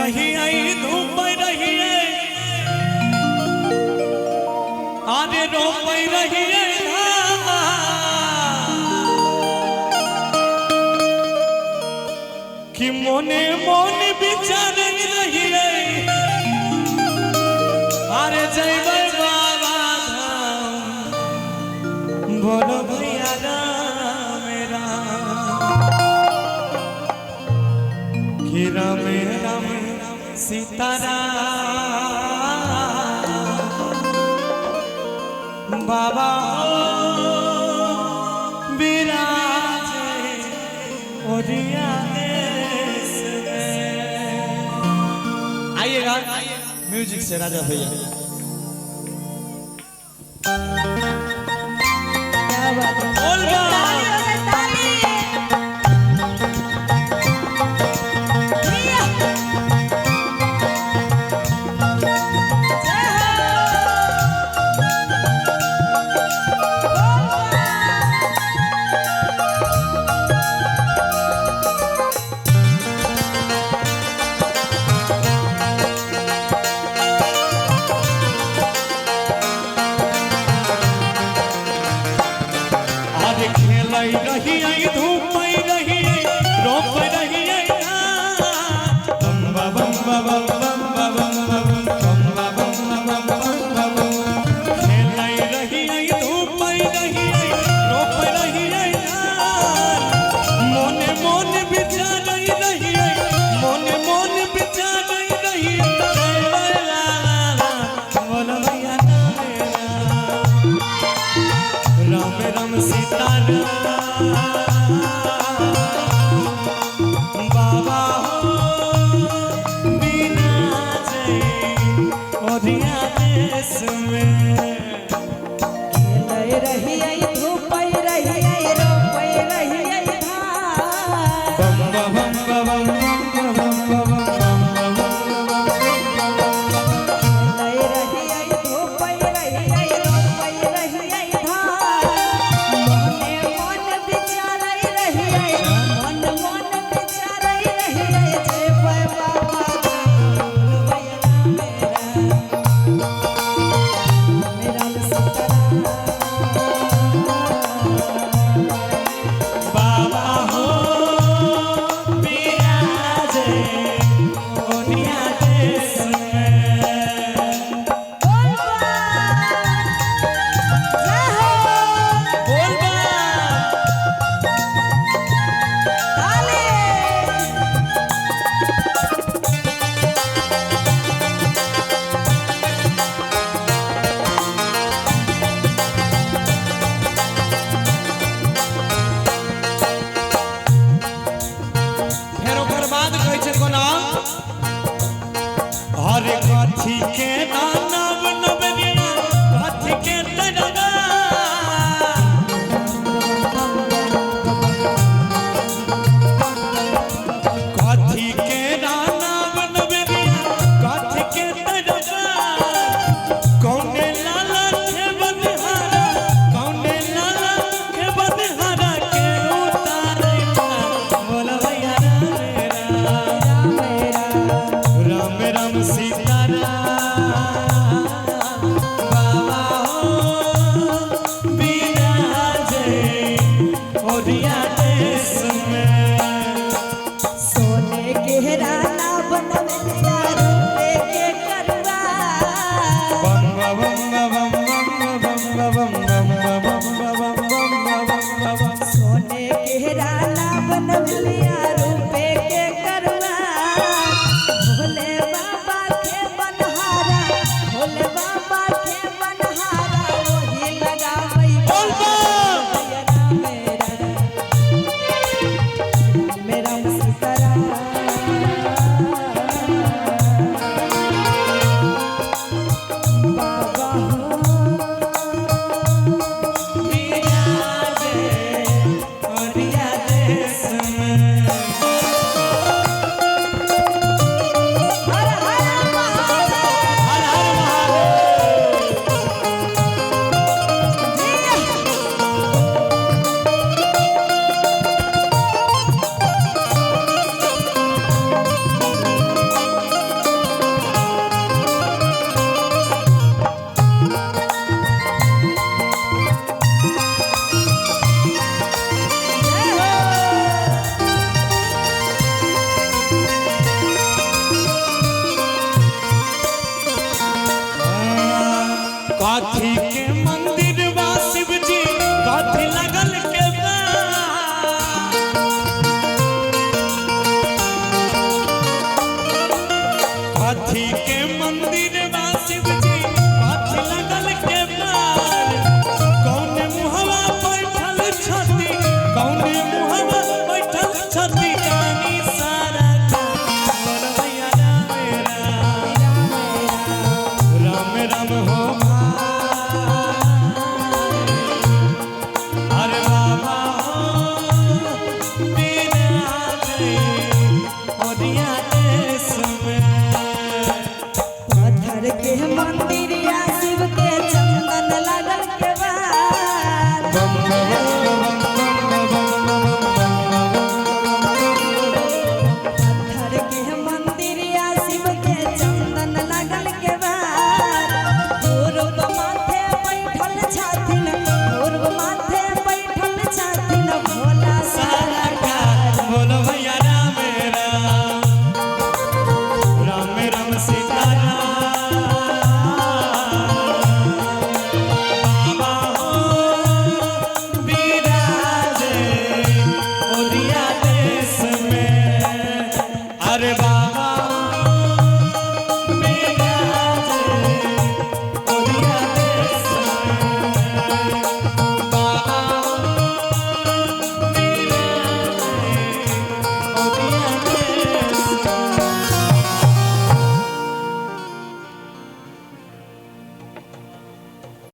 रही आई धूप रही है आने रोप रही है कि मोने मोने विचार रही है अरे जय बाबा धाम बोलो भैया मेरा कि राम राम सीताराम बाबा विराजे ओरिया देश में। आइएगा म्यूजिक से राजा भैया। रही आई धूप रही रोप रही बम्बा बम्बा बम्बा बम्बा बम्बा बम्बा खेल रही आई धूप रही रोप रही मोने मोने विचार रही मोने मोने विचार रही बोलो भैया राम राम सीताराम बाबा बिना जय ओरिया देश में।